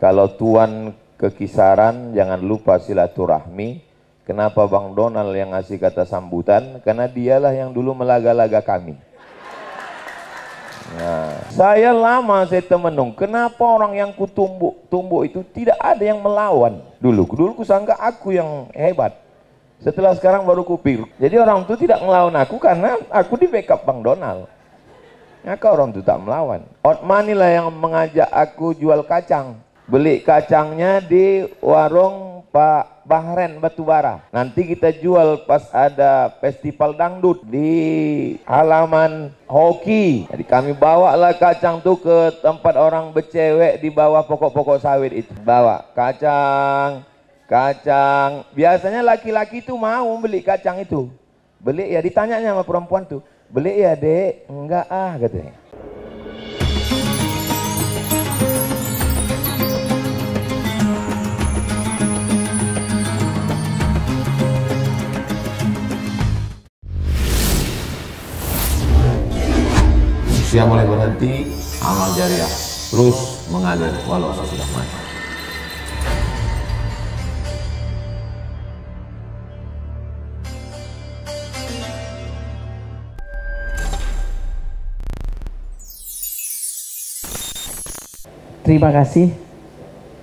Kalau Tuan ke Kisaran, jangan lupa silaturahmi. Kenapa Bang Donald yang ngasih kata sambutan? Karena dialah yang dulu melaga-laga kami. Nah, saya lama saya temenung, kenapa orang yang kutumbuk itu tidak ada yang melawan dulu. Dulu kusangka aku yang hebat. Setelah sekarang baru kupikir. Jadi orang itu tidak melawan aku karena aku di backup Bang Donald. Maka orang itu tak melawan. Otman inilah yang mengajak aku jual kacang. Beli kacangnya di warung Pak Bahren Batubara. Nanti kita jual pas ada festival dangdut di halaman hoki. Jadi kami bawalah kacang tuh ke tempat orang becewek di bawah pokok-pokok sawit itu. Bawa kacang. Biasanya laki-laki tuh mau beli kacang itu. Beli ya, ditanyanya sama perempuan tuh. Beli ya dek? Enggak ah katanya. Usia mulai berhenti, amal jariah terus mengalir walau sudah mati. Terima kasih.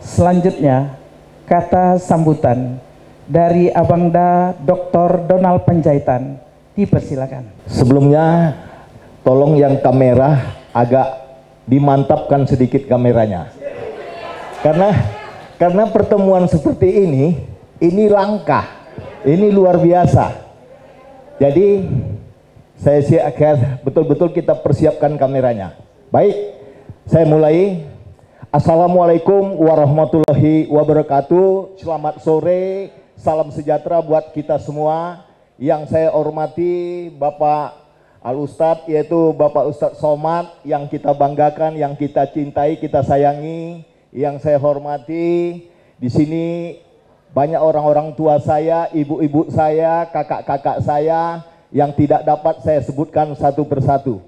Selanjutnya kata sambutan dari Abangda Dr. Donald Panjaitan, dipersilakan. Sebelumnya tolong yang kamera agak dimantapkan sedikit kameranya. Karena pertemuan seperti ini langka, ini luar biasa. Jadi saya siapkan betul-betul kita persiapkan kameranya. Baik, saya mulai. Assalamualaikum warahmatullahi wabarakatuh. Selamat sore, salam sejahtera buat kita semua. Yang saya hormati Bapak Al-Ustadz, yaitu Bapak Ustadz Somad, yang kita banggakan, yang kita cintai, kita sayangi. Yang saya hormati di sini banyak orang-orang tua saya, ibu-ibu saya, kakak-kakak saya yang tidak dapat saya sebutkan satu persatu.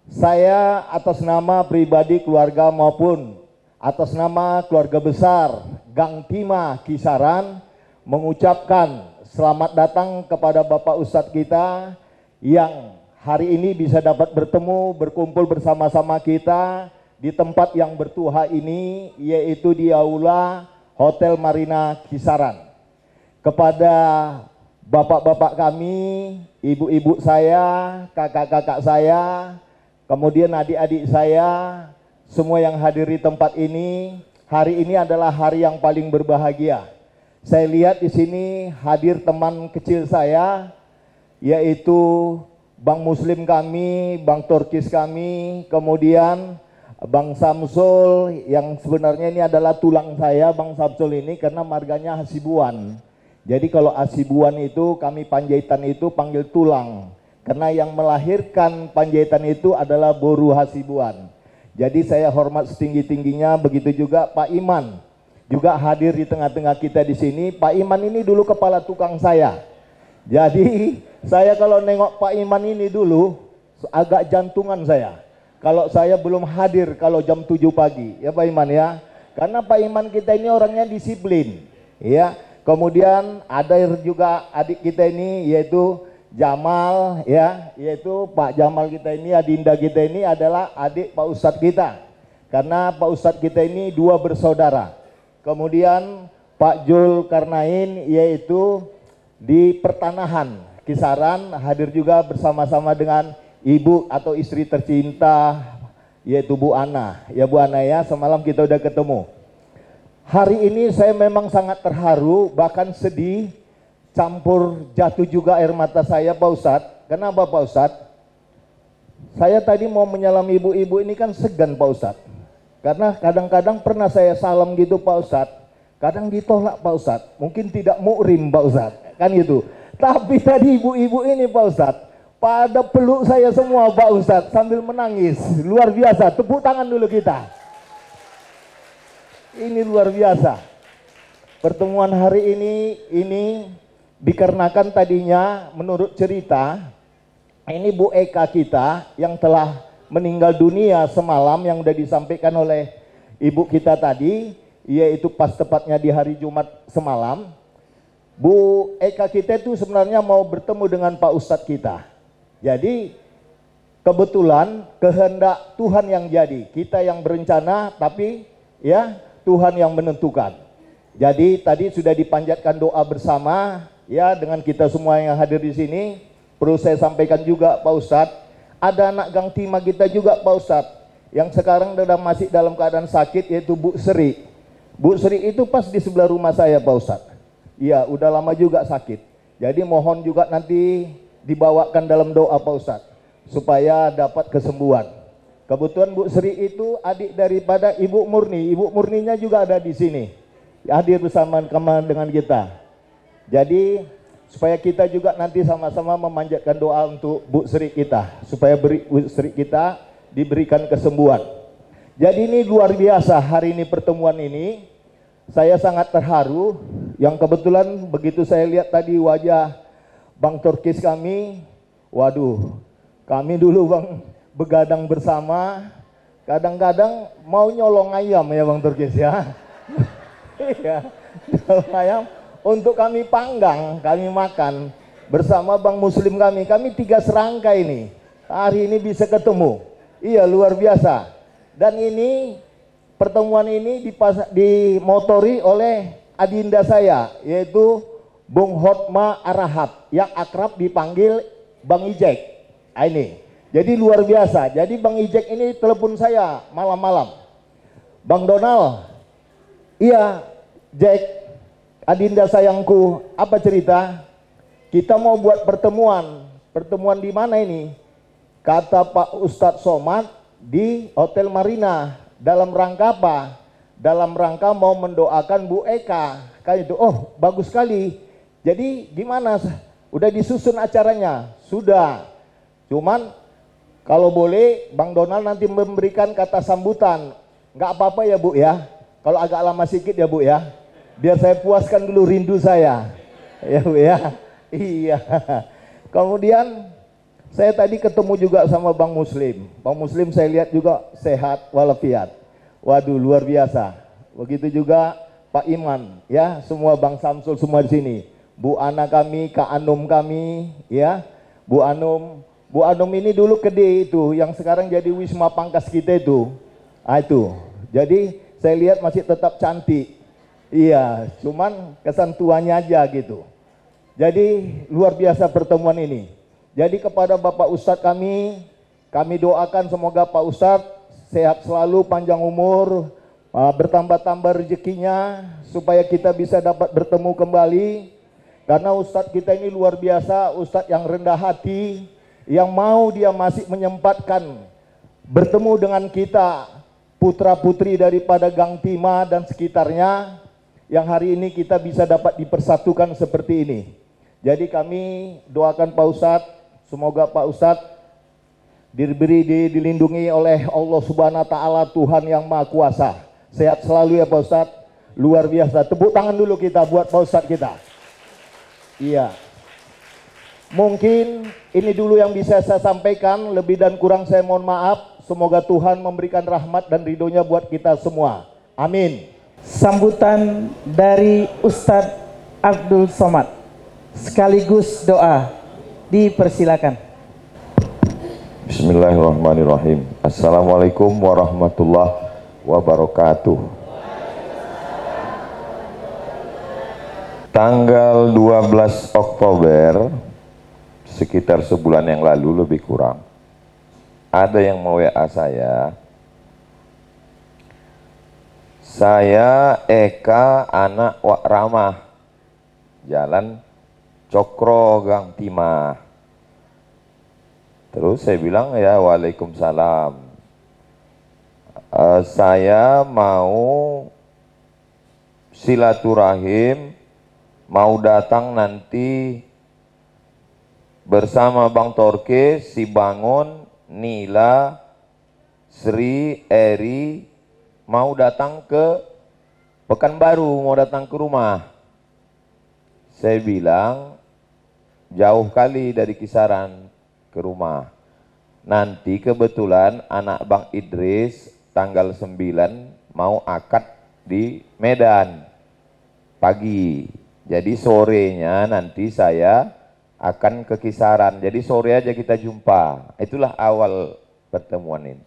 Saya atas nama pribadi keluarga maupun atas nama keluarga besar Gang Timah Kisaran mengucapkan selamat datang kepada Bapak Ustadz kita yang hari ini bisa dapat bertemu, berkumpul bersama-sama kita di tempat yang bertuha ini, yaitu di Aula Hotel Marina Kisaran. Kepada bapak-bapak kami, ibu-ibu saya, kakak-kakak saya, kemudian adik-adik saya, semua yang hadir di tempat ini, hari ini adalah hari yang paling berbahagia. Saya lihat di sini hadir teman kecil saya, yaitu Bang Muslim kami, Bang Turkis kami, kemudian Bang Samsul, yang sebenarnya ini adalah tulang saya, Bang Samsul ini, karena marganya Hasibuan. Jadi kalau Hasibuan itu, kami Panjaitan itu panggil tulang. Karena yang melahirkan Panjaitan itu adalah Boru Hasibuan. Jadi saya hormat setinggi-tingginya, begitu juga Pak Iman. Juga hadir di tengah-tengah kita di sini. Pak Iman ini dulu kepala tukang saya. Jadi saya kalau nengok Pak Iman ini dulu, agak jantungan saya. Kalau saya belum hadir kalau jam 7 pagi, ya Pak Iman ya. Karena Pak Iman kita ini orangnya disiplin. Ya. Kemudian ada juga adik kita ini yaitu Jamal, ya, yaitu Pak Jamal kita ini, Adinda kita ini adalah adik Pak Ustadz kita. Karena Pak Ustadz kita ini dua bersaudara. Kemudian Pak Jul Karnain yaitu di pertanahan Kisaran hadir juga bersama-sama dengan ibu atau istri tercinta yaitu Bu Ana. Ya Bu Ana ya, semalam kita udah ketemu. Hari ini saya memang sangat terharu, bahkan sedih, campur jatuh juga air mata saya Pak Ustadz. Kenapa Pak Ustadz? Saya tadi mau menyalami ibu-ibu ini kan segan Pak Ustadz. Karena kadang-kadang pernah saya salam gitu Pak Ustadz. Kadang ditolak Pak Ustadz. Mungkin tidak mu'rim Pak Ustadz. Kan gitu. Tapi tadi ibu-ibu ini Pak Ustadz, pada peluk saya semua Pak Ustadz sambil menangis. Luar biasa. Tepuk tangan dulu kita. Ini luar biasa. Pertemuan hari ini dikarenakan tadinya menurut cerita ini Bu Eka kita yang telah meninggal dunia semalam yang sudah disampaikan oleh ibu kita tadi, yaitu pas tepatnya di hari Jumat semalam, Bu Eka kita itu sebenarnya mau bertemu dengan Pak Ustadz kita. Jadi kebetulan kehendak Tuhan yang jadi, kita yang berencana tapi ya Tuhan yang menentukan. Jadi tadi sudah dipanjatkan doa bersama ya dengan kita semua yang hadir di sini. Perlu saya sampaikan juga Pak Ustadz, ada anak gang Tima kita juga Pak Ustadz yang sekarang sudah masih dalam keadaan sakit, yaitu Bu Sri. Bu Sri itu pas di sebelah rumah saya Pak Ustadz. Iya, udah lama juga sakit. Jadi mohon juga nanti dibawakan dalam doa Pak Ustadz supaya dapat kesembuhan. Kebetulan Bu Sri itu adik daripada Ibu Murni. Ibu Murninya juga ada di sini, hadir bersama dengan kita. Jadi supaya kita juga nanti sama-sama memanjatkan doa untuk Bu Sri kita, supaya Bu Sri kita diberikan kesembuhan. Jadi ini luar biasa hari ini, pertemuan ini. Saya sangat terharu, yang kebetulan begitu saya lihat tadi wajah Bang Turkis kami, waduh, kami dulu Bang begadang bersama, kadang-kadang mau nyolong ayam ya Bang Turkis ya. Iya, nyolong ayam untuk kami panggang, kami makan bersama Bang Muslim kami 3 serangkai ini. Hari ini bisa ketemu, iya luar biasa. Dan ini pertemuan ini dimotori oleh adinda saya, yaitu Bung Hotma Arahat yang akrab dipanggil Bang Ijek. Nah, ini jadi luar biasa. Jadi Bang Ijek ini telepon saya malam-malam, Bang Donald, iya Jack, adinda sayangku, apa cerita? Kita mau buat pertemuan di mana ini? Kata Pak Ustadz Somad di Hotel Marina. Dalam rangka apa? Dalam rangka mau mendoakan Bu Eka. Kayak itu, oh bagus sekali. Jadi gimana? Udah disusun acaranya? Sudah. Cuman kalau boleh Bang Donald nanti memberikan kata sambutan. Nggak apa-apa ya Bu ya. Kalau agak lama sedikit ya Bu ya. Biar saya puaskan dulu rindu saya. Ya Bu ya. Iya. Kemudian saya tadi ketemu juga sama Bang Muslim. Bang Muslim saya lihat juga sehat walafiat. Waduh luar biasa. Begitu juga Pak Iman ya, semua Bang Samsul semua di sini. Bu Ana kami, Kak Anum kami ya. Bu Anum ini dulu Kede itu yang sekarang jadi Wisma Pangkas kita itu. Ah itu. Jadi saya lihat masih tetap cantik. Iya, cuman kesan tuanya aja gitu. Jadi luar biasa pertemuan ini. Jadi kepada Bapak Ustadz kami doakan semoga Pak Ustadz sehat selalu, panjang umur, bertambah-tambah rezekinya, supaya kita bisa dapat bertemu kembali. Karena Ustadz kita ini luar biasa, Ustadz yang rendah hati, yang mau dia masih menyempatkan bertemu dengan kita, putra-putri daripada Gang Tima dan sekitarnya, yang hari ini kita bisa dapat dipersatukan seperti ini. Jadi kami doakan Pak Ustadz, semoga Pak Ustadz dilindungi oleh Allah Subhanahu wa Ta'ala, Tuhan yang Maha Kuasa. Sehat selalu ya Pak Ustadz, luar biasa. Tepuk tangan dulu kita buat Pak Ustadz kita. Iya. Mungkin ini dulu yang bisa saya sampaikan, lebih dan kurang saya mohon maaf. Semoga Tuhan memberikan rahmat dan ridhonya buat kita semua. Amin. Sambutan dari Ustadz Abdul Somad sekaligus doa, dipersilakan. Bismillahirrahmanirrahim. Assalamualaikum warahmatullahi wabarakatuh. Tanggal 12 Oktober, sekitar sebulan yang lalu lebih kurang, ada yang mau WA saya Eka anak Wak Ramah, Jalan Cokro Gang Tima. Terus saya bilang ya waalaikumsalam. Saya mau silaturahim, mau datang nanti bersama Bang Torke, Si Bangun, Nila, Sri, Eri, mau datang ke Pekanbaru, mau datang ke rumah. Saya bilang jauh kali dari Kisaran ke rumah. Nanti kebetulan anak Bang Idris tanggal 9 mau akad di Medan pagi. Jadi sorenya nanti saya akan ke Kisaran. Jadi sore aja kita jumpa. Itulah awal pertemuan ini.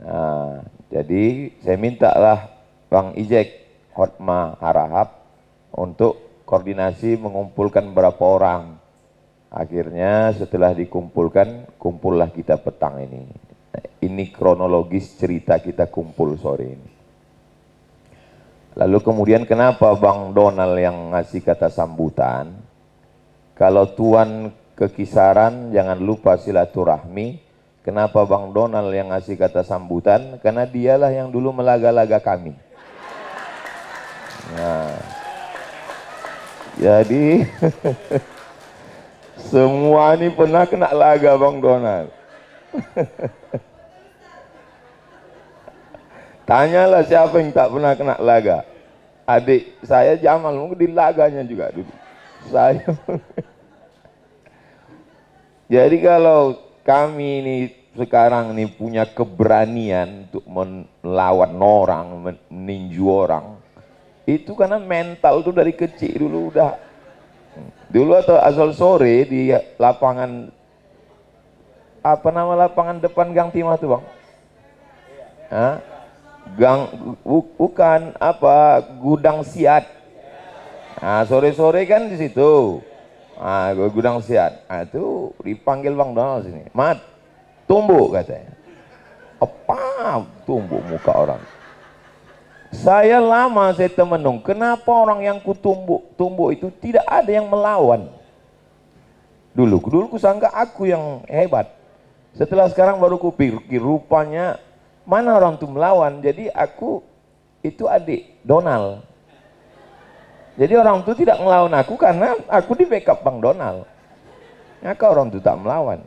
Nah, jadi saya mintalah Bang Ijek Hotma Harahap untuk koordinasi mengumpulkan berapa orang. Akhirnya setelah dikumpulkan, kumpullah kita petang ini. Ini kronologis cerita kita kumpul sore ini. Lalu kemudian kenapa Bang Donald yang ngasih kata sambutan? Kalau Tuan ke Kisaran jangan lupa silaturahmi. Kenapa Bang Donald yang ngasih kata sambutan? Karena dialah yang dulu melaga-laga kami. Nah, jadi semua ini pernah kena laga Bang Donald. Tanyalah siapa yang tak pernah kena laga. Adik saya Jamal mungkin di laganya juga dulu. Saya. Jadi kalau kami ini sekarang ini punya keberanian untuk melawan orang, meninju orang, itu karena mental tuh dari kecil dulu udah. Dulu atau asal sore di lapangan, apa nama lapangan depan Gang Timah tuh Bang? Hah? Bukan apa, Gudang Siat. Nah, sore-sore kan di situ. Nah, Gudang Siat. Nah, itu dipanggil Bang Donald sini. Mat, tumbuk katanya. Apa tumbuk muka orang? Saya lama saya temenung, kenapa orang yang kutumbuk itu tidak ada yang melawan? Dulu kusangka aku yang hebat. Setelah sekarang baru kupikir rupanya mana orang itu melawan. Jadi aku itu adik Donald. Jadi orang itu tidak melawan aku karena aku di backup Bang Donald. Maka orang itu tak melawan.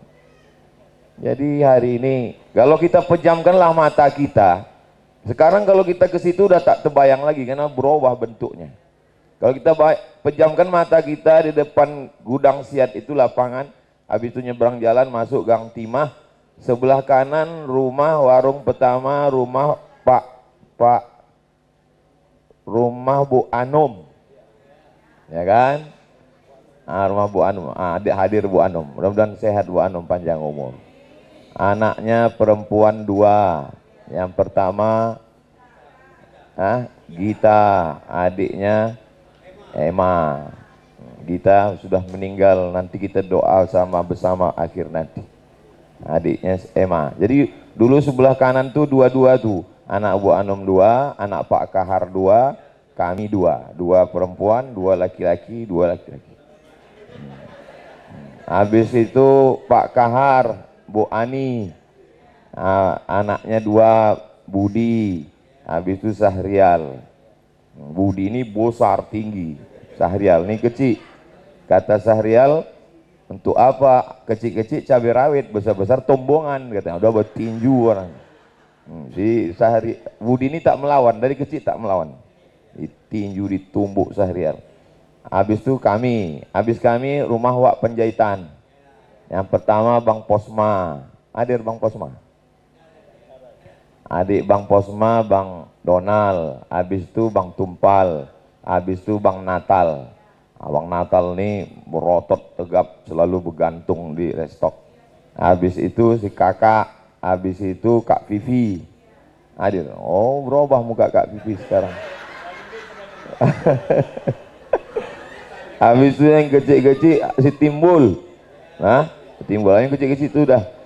Jadi hari ini kalau kita pejamkanlah mata kita. Sekarang kalau kita ke situ udah tak terbayang lagi karena berubah bentuknya. Kalau kita pejamkan mata kita di depan Gudang Siat itu lapangan, habis itu nyebrang jalan masuk Gang Timah, sebelah kanan rumah warung pertama rumah rumah Bu Anum, ya kan? Nah, rumah Bu Anum, hadir Bu Anum, mudah-mudahan sehat Bu Anum, panjang umur. Anaknya perempuan 2, yang pertama Gita, adiknya Emma. Gita sudah meninggal, nanti kita doa bersama akhir nanti. Adiknya Emma. Jadi dulu sebelah kanan tuh dua-dua tuh, anak Bu Anum 2, anak Pak Kahar 2, kami 2 perempuan, 2 laki-laki, 2 laki-laki. Habis itu Pak Kahar, Bu Ani, anaknya 2, Budi, habis itu Sahrial. Budi ini besar tinggi, Sahrial ini kecil. Kata Sahrial, untuk apa kecil-kecil cabai rawit, besar-besar tombongan, katanya udah bertinju orang. Si Budi ini tak melawan, dari kecil tak melawan, ditinju, ditumbuk Sahrial. Habis itu kami, rumah Wak Penjahitan. Yang pertama Bang Posma, hadir Bang Posma. Adik Bang Posma, Bang Donald, habis itu Bang Tumpal, habis itu Bang Natal. Bang Natal ini berotot tegap, selalu bergantung di restock. Habis itu si kakak, habis itu Kak Vivi hadir. Oh, berubah muka Kak Vivi sekarang. Habis itu yang kecil-kecil si Timbul. Nah, Timbul yang kecil-kecil itu udah.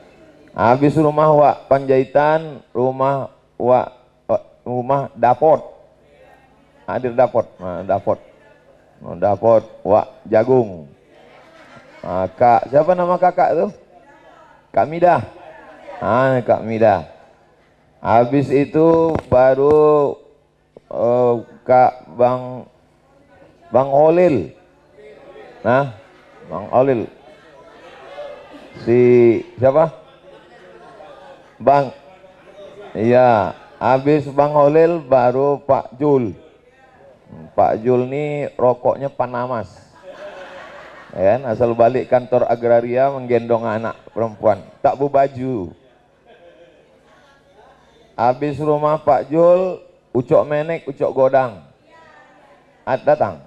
Habis rumah Wak Penjahitan, rumah Dapot. Hadir Dapot. Nah, Dapot Wak Jagung. Kak, siapa nama kakak tuh? Kak Midah. Kak Midah. Habis itu baru Kak Bang Holil. Nah, Bang Holil. Si siapa? Bang, iya, habis Bang Holil baru Pak Jul. Pak Jul ini rokoknya Panamas, ya kan? Asal balik kantor agraria menggendong anak perempuan, tak berbaju. Habis rumah Pak Jul, Ucok Menek, Ucok Godang. Datang?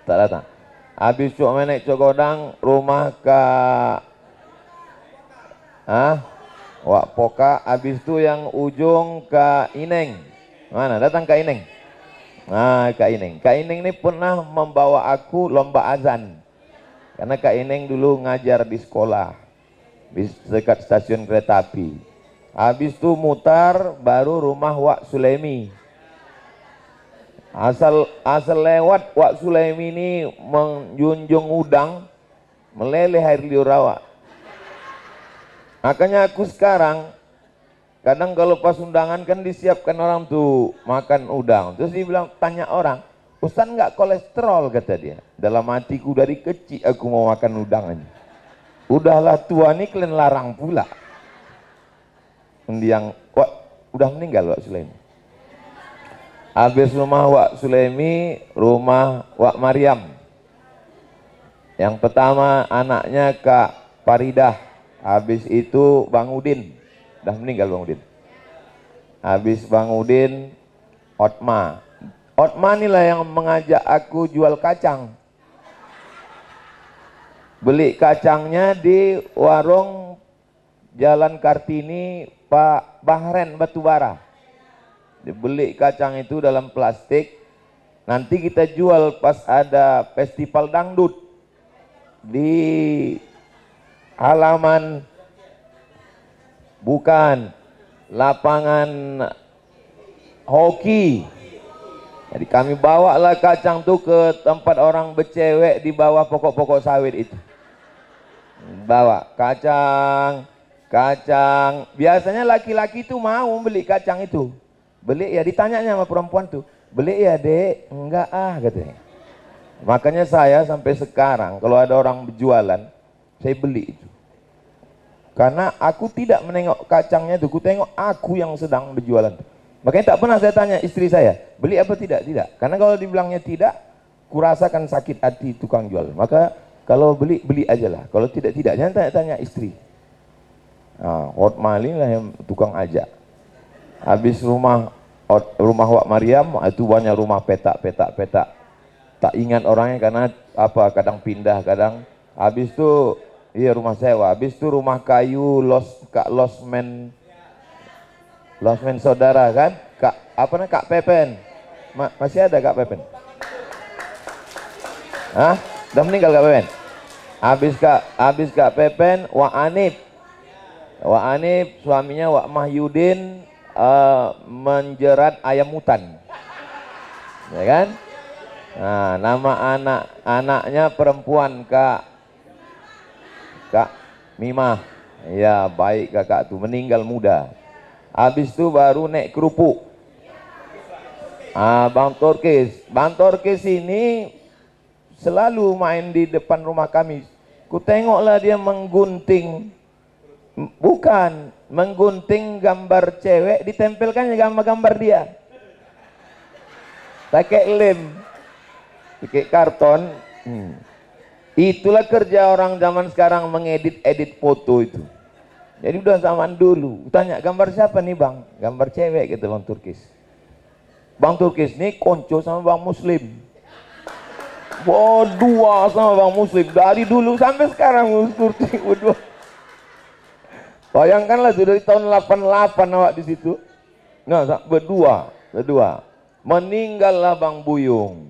Tak datang. Habis Ucok Menek, Ucok Godang, rumah Kak Wak Poka. Habis itu yang ujung Kak Ineng. Mana? Datang Kak Ineng. Nah, Kak Ineng. Kak Ineng ini pernah membawa aku lomba azan. Karena Kak Ineng dulu ngajar di sekolah, di dekat stasiun kereta api. Habis itu mutar, baru rumah Wak Sulemi. Asal lewat Wak Sulemi ini menjunjung udang, meleleh air liur rawa. Makanya aku sekarang, kadang kalau pas undangan kan disiapkan orang tuh makan udang. Terus dia bilang, tanya orang, Ustaz nggak kolesterol, kata dia. Dalam hatiku dari kecil aku mau makan udang aja. Udahlah tua nih kalian larang pula. Yang udah meninggal Wak Sulemi. Habis rumah Wak Sulemi, rumah Wak Mariam. Yang pertama anaknya Kak Faridah. Habis itu Bang Udin. Udah meninggal Bang Udin. Habis Bang Udin, Otma. Otma inilah yang mengajak aku jual kacang. Beli kacangnya di warung Jalan Kartini Pak Bahren Batubara. Dibeli kacang itu dalam plastik. Nanti kita jual pas ada festival dangdut di halaman, bukan, lapangan hoki. Jadi kami bawalah kacang tuh ke tempat orang bercewek di bawah pokok-pokok sawit itu. Bawa kacang. Biasanya laki-laki tuh mau beli kacang itu. Beli ya, ditanyanya sama perempuan tuh, beli ya dek? Enggak katanya. Makanya saya sampai sekarang kalau ada orang berjualan, saya beli itu. Karena aku tidak menengok kacangnya itu, aku tengok aku yang sedang berjualan. Makanya tak pernah saya tanya istri saya, beli apa tidak? Tidak. Karena kalau dibilangnya tidak, kurasakan sakit hati tukang jual. Maka kalau beli aja lah. Kalau tidak, jangan tanya-tanya istri. Hot Mali lah yang tukang ajak. Habis rumah Wak Mariam itu banyak rumah petak. Tak ingat orangnya karena apa? Kadang pindah, kadang. Habis itu iya rumah sewa. Habis itu rumah kayu Kak Losmen saudara kan? Kak Pepen. Masih ada Kak Pepen? Udah meninggal Kak Pepen? Habis Kak Pepen, Wak Anip. Wak Anip suaminya Wak Mahyudin menjerat ayam hutan, ya kan? Nah, nama anaknya perempuan Kak Mimah. Ya baik kakak tuh, meninggal muda. Habis itu baru naik kerupuk. Bang Torkis ini selalu main di depan rumah kami. Ku tengoklah dia menggunting gambar cewek, ditempelkan gambar dia. Pakai lem, pakai karton. Itulah kerja orang zaman sekarang, mengedit foto itu. Jadi udah zaman dulu. Tanya gambar siapa nih bang? Gambar cewek gitu Bang Turkis. Bang Turkis nih konco sama Bang Muslim. Berdua sama Bang Muslim dari dulu sampai sekarang. Berdua. Bayangkanlah sudah dari tahun 88 awak di situ. Nah, berdua. Meninggallah Bang Buyung.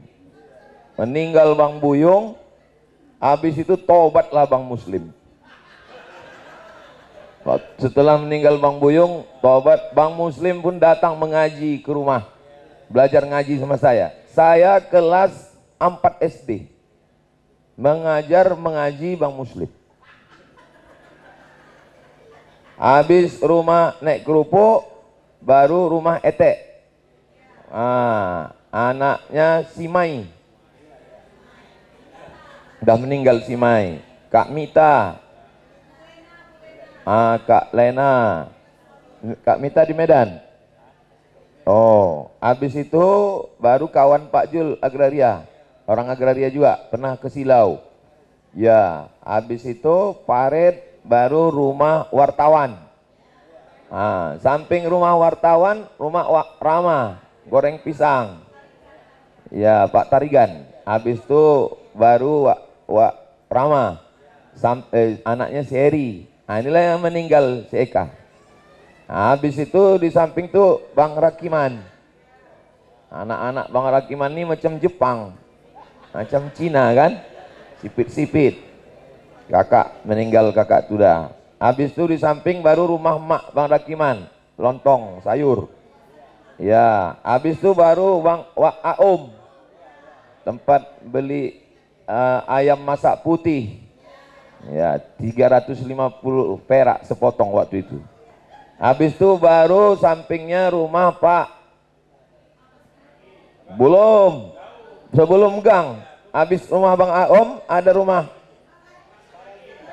Habis itu tobatlah Bang Muslim. Setelah meninggal Bang Buyung, tobat. Bang Muslim pun datang mengaji ke rumah. Belajar ngaji sama saya. Saya kelas 4 SD. Mengaji Bang Muslim. Habis rumah naik kerupuk, baru rumah Etek. Anaknya Simai. Udah meninggal Simai. Kak Mita. Kak Lena. Kak Mita di Medan. Habis itu baru kawan Pak Jul agraria. Orang agraria juga, pernah ke Silau. Ya, habis itu Paret, baru rumah wartawan. Samping rumah wartawan, rumah Rama, goreng pisang. Ya, Pak Tarigan. Habis itu baru Rama, anaknya si Eri. Inilah yang meninggal si Eka. Habis itu di samping tuh Bang Rakiman. Anak-anak Bang Rakiman ini macam Jepang, macam Cina kan, sipit-sipit. Kakak meninggal, kakak sudah. Habis itu di samping baru rumah mak Bang Rakiman, lontong sayur. Ya, habis itu baru Bang Aum, tempat beli ayam masak putih. Ya, 350 perak sepotong waktu itu. Habis itu baru sampingnya rumah Pak. Belum, sebelum gang. Habis rumah Bang Aum ada rumah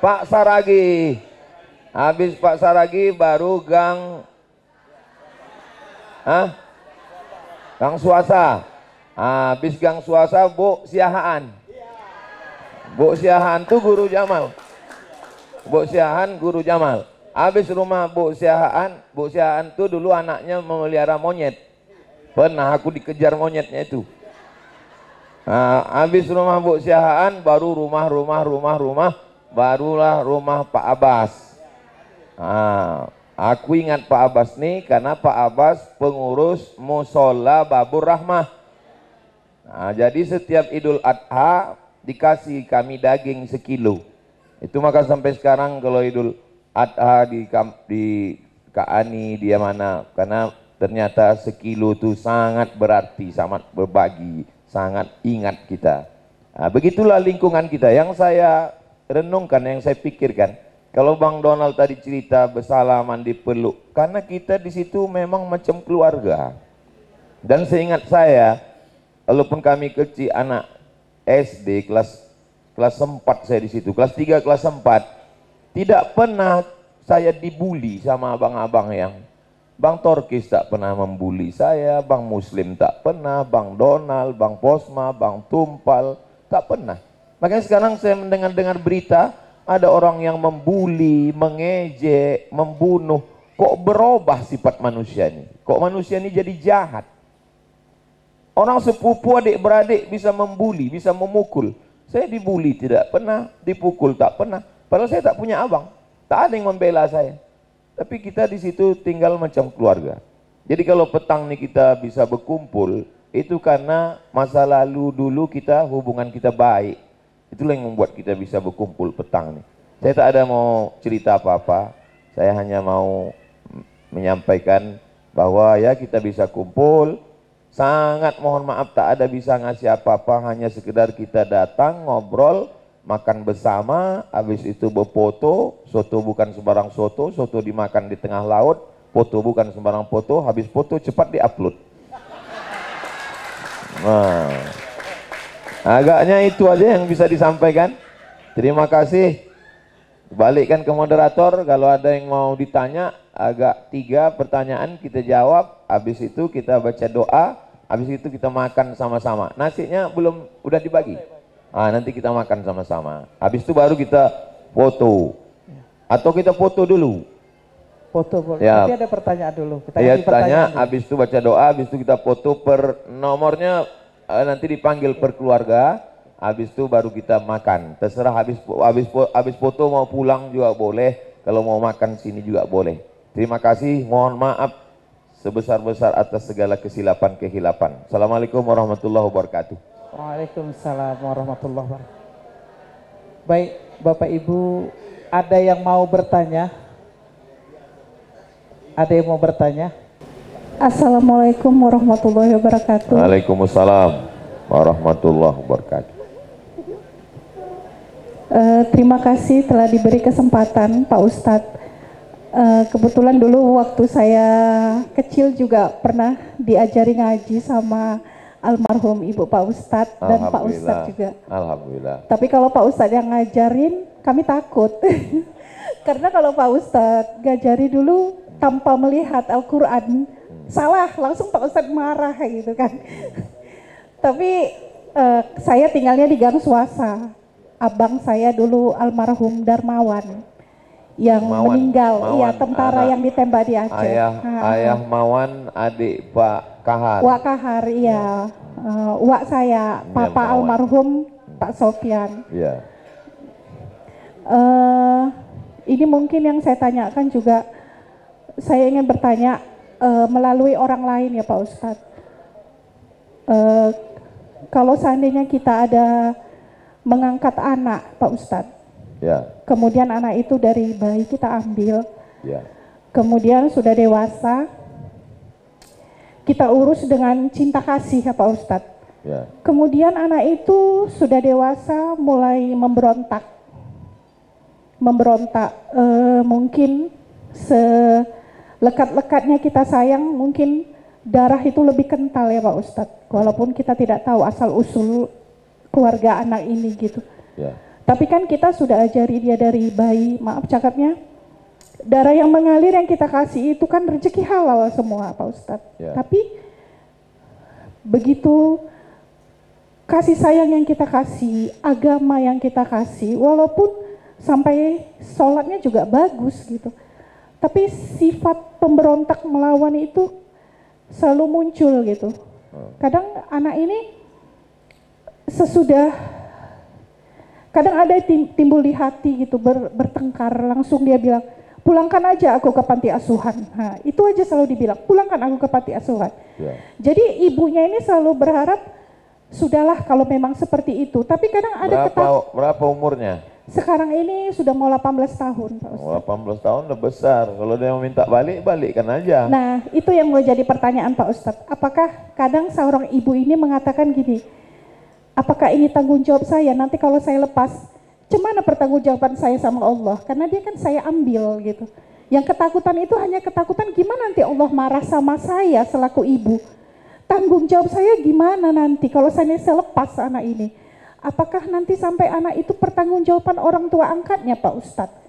Pak Saragi. Habis Pak Saragi baru gang Gang Suasa. Habis Gang Suasa Bu Siahaan. Bu Siahaan tuh Guru Jamal. Bu Siahaan Guru Jamal. Habis rumah Bu Siahaan tuh dulu anaknya memelihara monyet. Pernah aku dikejar monyetnya itu. Habis rumah Bu Siahaan baru rumah, barulah rumah Pak Abbas. Aku ingat Pak Abbas nih karena Pak Abbas pengurus Musola Babur Rahmah. Jadi setiap Idul Adha dikasih kami daging sekilo. Itu maka sampai sekarang kalau Idul Adha di Kaani dia mana, karena ternyata sekilo itu sangat berarti, sangat berbagi, sangat ingat kita. Begitulah lingkungan kita yang saya renungkan, yang saya pikirkan. Kalau Bang Donald tadi cerita bersalaman dipeluk, karena kita di situ memang macam keluarga. Dan seingat saya, walaupun kami kecil anak SD kelas 4 saya di situ, kelas 3 kelas 4, tidak pernah saya dibully sama abang-abang yang Bang Torkis tak pernah membuli saya, Bang Muslim tak pernah, Bang Donald, Bang Posma, Bang Tumpal, tak pernah. Makanya sekarang saya mendengar berita ada orang yang membuli, mengejek, membunuh. Kok berubah sifat manusia ini? Kok manusia ini jadi jahat? Orang sepupu adik-beradik bisa membuli, bisa memukul. Saya dibuli tidak pernah, dipukul tak pernah. Padahal saya tak punya abang, tak ada yang membela saya. Tapi kita di situ tinggal macam keluarga. Jadi kalau petang nih kita bisa berkumpul, itu karena masa lalu dulu kita hubungan kita baik. Itulah yang membuat kita bisa berkumpul petang nih. Saya tak ada mau cerita apa-apa. Saya hanya mau menyampaikan bahwa ya kita bisa kumpul. Sangat mohon maaf tak ada bisa ngasih apa-apa, hanya sekedar kita datang ngobrol, makan bersama, habis itu berfoto. Soto bukan sembarang soto, soto dimakan di tengah laut, foto bukan sembarang foto, habis foto cepat diupload. Agaknya itu aja yang bisa disampaikan. Terima kasih. Balikkan ke moderator, kalau ada yang mau ditanya, agak 3 pertanyaan kita jawab, habis itu kita baca doa, habis itu kita makan sama-sama. Nasinya belum, udah dibagi. Nanti kita makan sama-sama. Habis itu baru kita foto. Atau kita foto dulu. Foto boleh. Ya. Tapi ada pertanyaan dulu. Kita Ya, kasih pertanyaan tanya, habis itu baca doa, habis itu kita foto per nomornya, nanti dipanggil per keluarga, habis itu baru kita makan. Terserah habis foto mau pulang juga boleh, kalau mau makan sini juga boleh. Terima kasih, mohon maaf sebesar-besar atas segala kesilapan-kehilapan. Assalamualaikum warahmatullahi wabarakatuh. Waalaikumsalam warahmatullahi wabarakatuh. Baik, Bapak Ibu, ada yang mau bertanya? Ada yang mau bertanya? Assalamualaikum warahmatullahi wabarakatuh. Waalaikumsalam warahmatullahi wabarakatuh. Terima kasih telah diberi kesempatan Pak Ustadz. Kebetulan dulu waktu saya kecil juga pernah diajari ngaji sama almarhum Ibu Pak Ustadz dan Pak Ustadz juga. Alhamdulillah. Tapi kalau Pak Ustadz yang ngajarin kami takut. Karena kalau Pak Ustadz ngajari dulu tanpa melihat Al-Quran, salah, langsung Pak Ustadz marah gitu kan. Tapi saya tinggalnya di Gang Suasa. Abang saya dulu almarhum Darmawan. yang Mawan. meninggal, iya Mawan, tentara anak. yang ditembak di Aceh. Ayah Mawan, adik Pak Kahar. Wak Kahar, iya. Wak saya, Papa Mawan. almarhum Pak Sofyan. Ya. Ini mungkin yang saya tanyakan juga, saya ingin bertanya melalui orang lain ya Pak Ustadz. Kalau seandainya kita ada mengangkat anak Pak Ustadz, Ya. kemudian anak itu dari bayi kita ambil, Ya. kemudian sudah dewasa, kita urus dengan cinta kasih ya Pak Ustadz. Ya. Kemudian anak itu sudah dewasa mulai memberontak, mungkin selekat-lekatnya kita sayang, mungkin darah itu lebih kental ya Pak Ustadz, walaupun kita tidak tahu asal usul keluarga anak ini gitu. Ya. Tapi kan kita sudah ajari dia dari bayi, maaf cakapnya, darah yang mengalir yang kita kasih itu kan rezeki halal semua Pak Ustadz. Ya. Tapi begitu kasih sayang yang kita kasih, agama yang kita kasih, walaupun sampai sholatnya juga bagus gitu, tapi sifat pemberontak melawan itu selalu muncul gitu. Kadang anak ini kadang ada timbul di hati gitu, bertengkar, langsung dia bilang, pulangkan aja aku ke panti asuhan. Nah, itu aja selalu dibilang, pulangkan aku ke panti asuhan. Ya. Jadi ibunya ini selalu berharap, sudahlah kalau memang seperti itu. Tapi kadang ada Berapa umurnya? sekarang ini sudah mau 18 tahun Pak Ustadz. 18 tahun udah besar. Kalau dia mau minta balik, balikkan aja. Nah, itu yang mau jadi pertanyaan Pak Ustadz. Apakah kadang seorang ibu ini mengatakan gini, apakah ini tanggung jawab saya, nanti kalau saya lepas, gimana pertanggungjawaban saya sama Allah? Karena dia kan saya ambil gitu. Yang ketakutan itu hanya ketakutan gimana nanti Allah marah sama saya selaku ibu. Tanggung jawab saya gimana nanti kalau saya lepas anak ini? Apakah nanti sampai anak itu pertanggungjawaban orang tua angkatnya Pak Ustadz?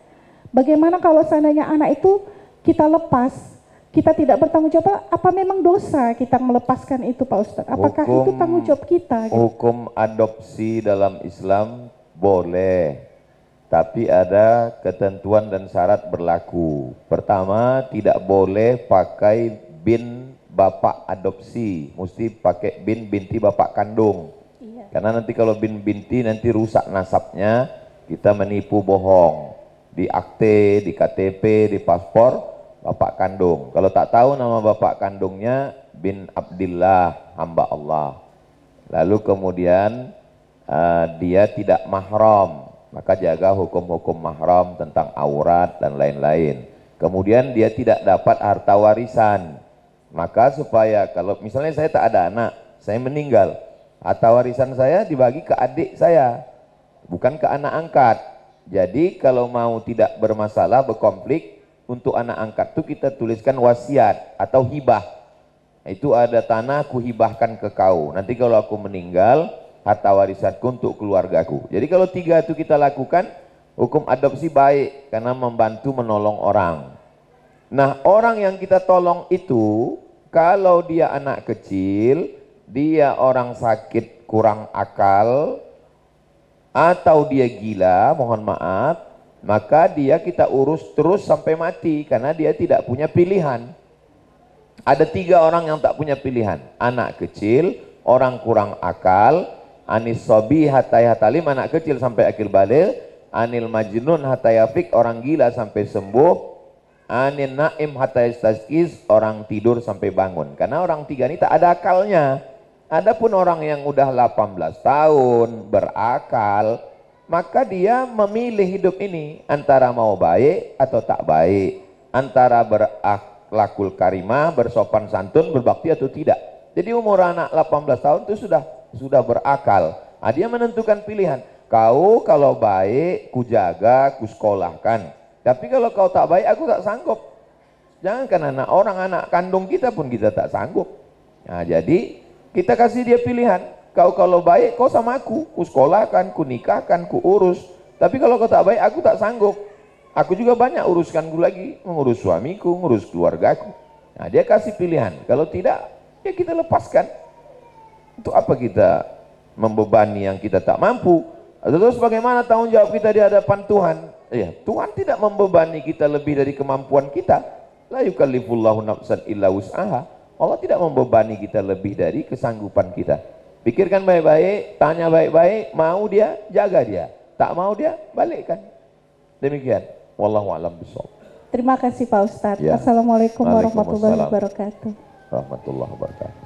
Bagaimana kalau seandainya anak itu kita lepas, kita tidak bertanggung jawab, apa memang dosa kita melepaskan itu Pak Ustadz? Apakah itu tanggung jawab kita? Gitu? Hukum adopsi dalam Islam boleh, tapi ada ketentuan dan syarat berlaku. Pertama, tidak boleh pakai bin bapak adopsi, mesti pakai bin binti bapak kandung. Karena nanti kalau bin binti nanti rusak nasabnya, kita menipu bohong. Di akte, di KTP, di paspor, bapak kandung. Kalau tak tahu nama bapak kandungnya, bin Abdillah, hamba Allah. Lalu kemudian dia tidak mahram, maka jaga hukum-hukum mahram tentang aurat dan lain-lain. Kemudian dia tidak dapat harta warisan. Maka supaya kalau misalnya saya tak ada anak, saya meninggal, harta warisan saya dibagi ke adik saya, bukan ke anak angkat. Jadi kalau mau tidak bermasalah, berkonflik, untuk anak angkat itu kita tuliskan wasiat atau hibah. Itu ada tanah ku hibahkan ke kau. Nanti kalau aku meninggal, harta warisanku untuk keluargaku. Jadi kalau tiga itu kita lakukan, hukum adopsi baik karena membantu menolong orang. Nah, orang yang kita tolong itu kalau dia anak kecil, dia orang sakit kurang akal, atau dia gila, mohon maaf, maka dia kita urus terus sampai mati karena dia tidak punya pilihan. Ada 3 orang yang tak punya pilihan, anak kecil, orang kurang akal, anis sobi hatta yahtalim, anak kecil sampai akil balik, anil majnun hatta yafik, orang gila sampai sembuh, anil naim hatta yastazkiz, orang tidur sampai bangun. Karena orang 3 ini tak ada akalnya. Adapun orang yang udah 18 tahun berakal, maka dia memilih hidup ini antara mau baik atau tak baik, antara berakhlakul karimah, bersopan santun, berbakti atau tidak. Jadi umur anak 18 tahun itu sudah berakal. Nah, dia menentukan pilihan. Kau kalau baik, ku jaga, ku sekolahkan. Tapi kalau kau tak baik, aku tak sanggup. Jangankan anak kandung kita pun kita tak sanggup. Nah, jadi kita kasih dia pilihan, kau kalau baik kau sama aku, ku sekolahkan, ku nikahkan, ku urus. Tapi kalau kau tak baik, aku tak sanggup. Aku juga banyak uruskanku lagi, mengurus suamiku, mengurus keluargaku. Nah, dia kasih pilihan, kalau tidak, ya kita lepaskan. Untuk apa kita membebani yang kita tak mampu? Terus bagaimana tanggung jawab kita di hadapan Tuhan? Ya, Tuhan tidak membebani kita lebih dari kemampuan kita. La yukallifullahu nafsan illa wus'aha. Allah tidak membebani kita lebih dari kesanggupan kita. Pikirkan baik-baik, tanya baik-baik, mau dia, jaga dia. Tak mau dia, balikkan. Demikian. Wallahu a'lam bishawab. Terima kasih Pak Ustadz. Ya. Assalamualaikum warahmatullahi Waalaikumsalam. wabarakatuh. Rahmatullahi wabarakatuh.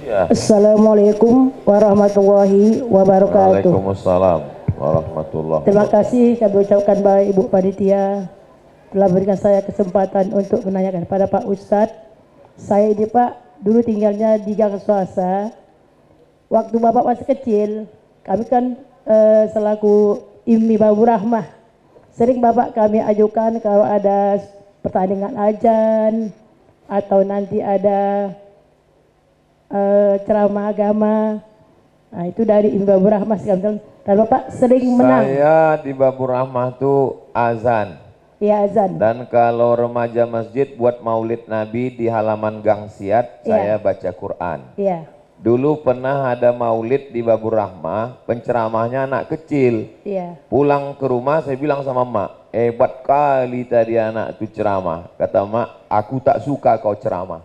Ya. Assalamualaikum warahmatullahi wabarakatuh. Waalaikumsalam warahmatullahi Terima wabarakatuh. kasih kami ucapkan Bapak Ibu Panitia telah berikan saya kesempatan untuk menanyakan kepada Pak Ustadz. Saya ini Pak dulu tinggalnya di Gang Swasta. Waktu Bapak masih kecil, kami kan selaku Immi Babu Rahmah, sering Bapak kami ajukan kalau ada pertandingan azan atau nanti ada ceramah agama. Nah, itu dari Immi Babu Rahmah. Dan Bapak sering menang. Saya di Babur Rahmah tuh azan. Iya, azan. Dan kalau remaja masjid buat maulid Nabi di halaman Gang Siat, Iya. saya baca Quran. Iya, Dulu pernah ada maulid di Babur Rahmah, penceramahnya anak kecil. iya. Pulang ke rumah saya bilang sama emak, hebat kali tadi anak itu ceramah. Kata emak, aku tak suka kau ceramah.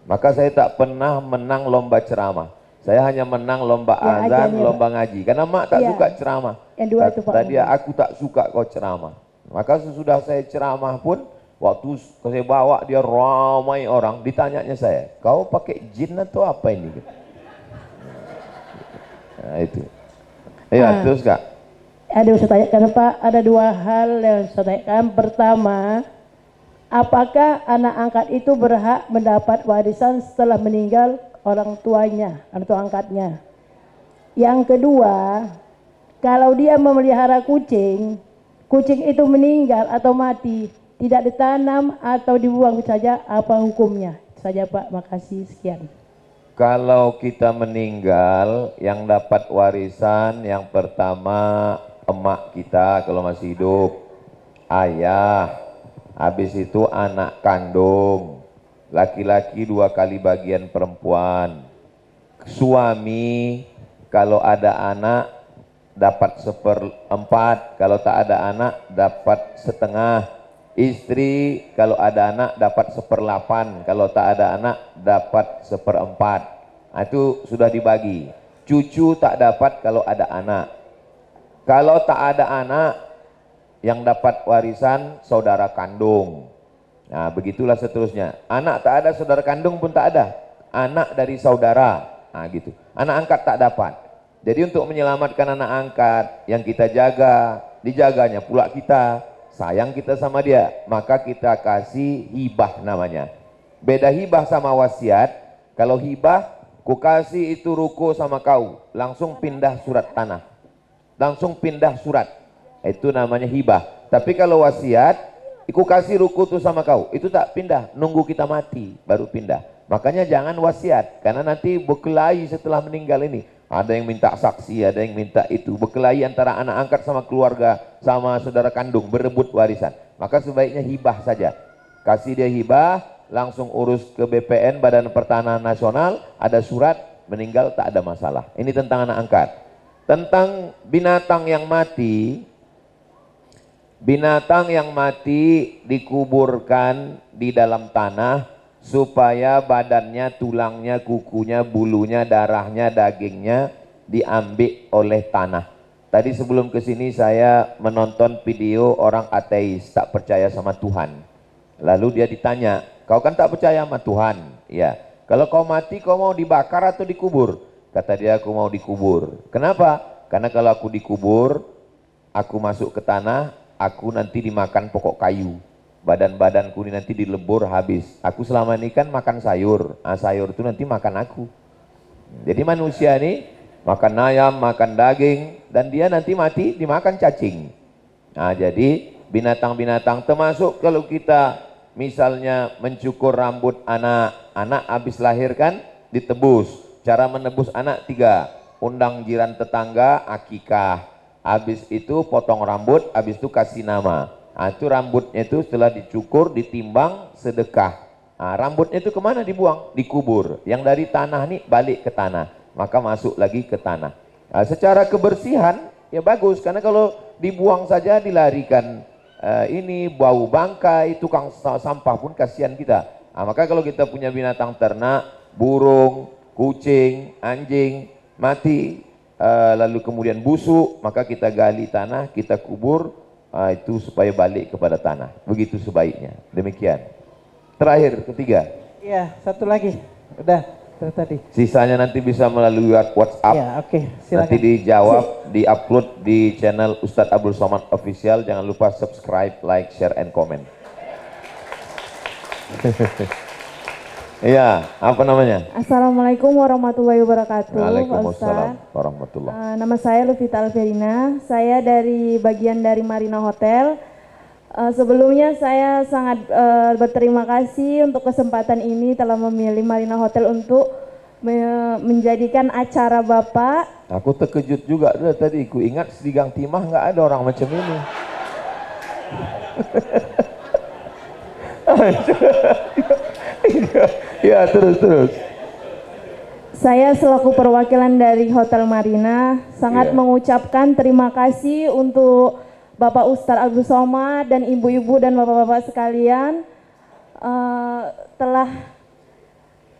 Maka saya tak pernah menang lomba ceramah. Saya hanya menang lomba Ya, azan, azan, ya, lomba ngaji. Karena emak tak Ya. suka ceramah. Yang dua itu, Pak. Kata dia, aku tak suka kau ceramah. Maka sesudah saya ceramah pun, waktu saya bawa dia ramai orang, ditanyanya saya, kau pakai jin atau apa ini? Nah itu. Ya, terus Kak. Ada yang saya tanyakan Pak, ada dua hal yang saya tanyakan. Pertama, apakah anak angkat itu berhak mendapat warisan setelah meninggal orang tuanya, orang tua angkatnya? Yang kedua, kalau dia memelihara kucing, kucing itu meninggal atau mati, tidak ditanam atau dibuang saja, apa hukumnya? Itu saja Pak, makasih, sekian. Kalau kita meninggal, yang dapat warisan yang pertama emak kita kalau masih hidup, ayah, habis itu anak kandung, laki-laki 2 kali bagian perempuan, suami kalau ada anak dapat 1/4, kalau tak ada anak dapat setengah, istri kalau ada anak dapat 1/8, kalau tak ada anak dapat 1/4. Nah, itu sudah dibagi. Cucu tak dapat kalau ada anak. Kalau tak ada anak, yang dapat warisan saudara kandung. Nah, begitulah seterusnya. Anak tak ada, saudara kandung pun tak ada. Anak dari saudara. Nah, gitu. Anak angkat tak dapat. Jadi untuk menyelamatkan anak angkat yang kita jaga, dijaganya pula kita, sayang kita sama dia, maka kita kasih hibah namanya. Beda hibah sama wasiat. Kalau hibah, ku kasih itu ruko sama kau, langsung pindah surat tanah, langsung pindah surat, itu namanya hibah. Tapi kalau wasiat, ku kasih ruko itu sama kau, itu tak pindah, nunggu kita mati baru pindah. Makanya jangan wasiat, karena nanti berkelahi setelah meninggal ini. Ada yang minta saksi, ada yang minta itu. Berkelahi antara anak angkat sama keluarga, sama saudara kandung, berebut warisan. Maka sebaiknya hibah saja. Kasih dia hibah, langsung urus ke BPN, Badan Pertanahan Nasional, ada surat, meninggal tak ada masalah. Ini tentang anak angkat. Tentang binatang yang mati, binatang yang mati dikuburkan di dalam tanah, supaya badannya, tulangnya, kukunya, bulunya, darahnya, dagingnya diambil oleh tanah. Tadi sebelum kesini saya menonton video orang ateis, tak percaya sama Tuhan. Lalu dia ditanya, kau kan tak percaya sama Tuhan? Ya. Kalau kau mati, kau mau dibakar atau dikubur? Kata dia, aku mau dikubur. Kenapa? Karena kalau aku dikubur, aku masuk ke tanah, aku nanti dimakan pokok kayu. Badan-badanku ini nanti dilebur habis. Aku selama ini kan makan sayur. Nah, sayur itu nanti makan aku. Jadi manusia ini makan ayam, makan daging, dan dia nanti mati dimakan cacing. Nah, jadi binatang-binatang termasuk kalau kita misalnya mencukur rambut anak, anak habis lahirkan ditebus. Cara menebus anak 3, undang jiran tetangga, akikah. Habis itu potong rambut, habis itu kasih nama. Nah, itu rambutnya itu setelah dicukur, ditimbang, sedekah. Nah, rambutnya itu kemana dibuang? Dikubur. Yang dari tanah nih balik ke tanah, maka masuk lagi ke tanah. Nah, secara kebersihan ya bagus, karena kalau dibuang saja dilarikan, ini bau bangkai, tukang sampah pun kasihan kita. Nah, maka kalau kita punya binatang ternak, burung, kucing, anjing mati, lalu kemudian busuk, maka kita gali tanah, kita kubur, itu supaya balik kepada tanah. Begitu sebaiknya. Demikian. Terakhir, ketiga. Iya, satu lagi. Udah, itu tadi. Sisanya nanti bisa melalui WhatsApp. Iya, oke. Silakan. Nanti dijawab, diupload di channel Ustadz Abdul Somad Official. Jangan lupa subscribe, like, share, and comment. Iya, apa namanya? Assalamualaikum warahmatullahi wabarakatuh. Waalaikumsalam warahmatullahi. Nama saya Luvita Alverina, saya dari bagian dari Marina Hotel. Sebelumnya saya sangat berterima kasih untuk kesempatan ini telah memilih Marina Hotel untuk menjadikan acara Bapak. Aku terkejut juga tadi, ku ingat di Gang Timah nggak ada orang macam ini. Ya, terus. Saya selaku perwakilan dari Hotel Marina sangat mengucapkan terima kasih untuk Bapak Ustadz Abdul Somad dan ibu-ibu dan bapak-bapak sekalian telah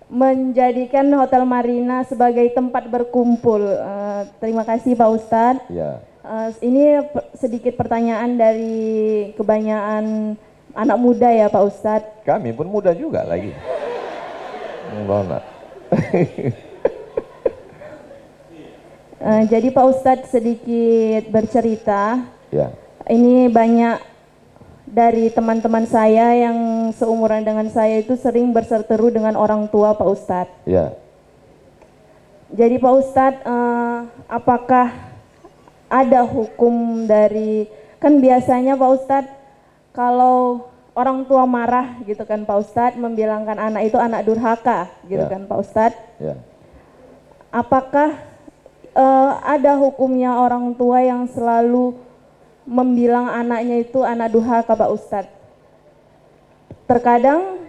menjadikan Hotel Marina sebagai tempat berkumpul. Terima kasih Pak Ustadz. Ya. Ini sedikit pertanyaan dari kebanyakan anak muda ya Pak Ustadz. Kami pun muda juga lagi. Banget. Jadi Pak Ustadz sedikit bercerita. Ya. Ini banyak dari teman-teman saya yang seumuran dengan saya itu sering berseteru dengan orang tua Pak Ustadz. Ya. Jadi Pak Ustadz, apakah ada hukum dari, kan biasanya Pak Ustadz kalau orang tua marah gitu kan Pak Ustadz, membilangkan anak itu anak durhaka gitu kan Pak Ustadz. Ya. Apakah ada hukumnya orang tua yang selalu membilang anaknya itu anak durhaka Pak Ustadz? Terkadang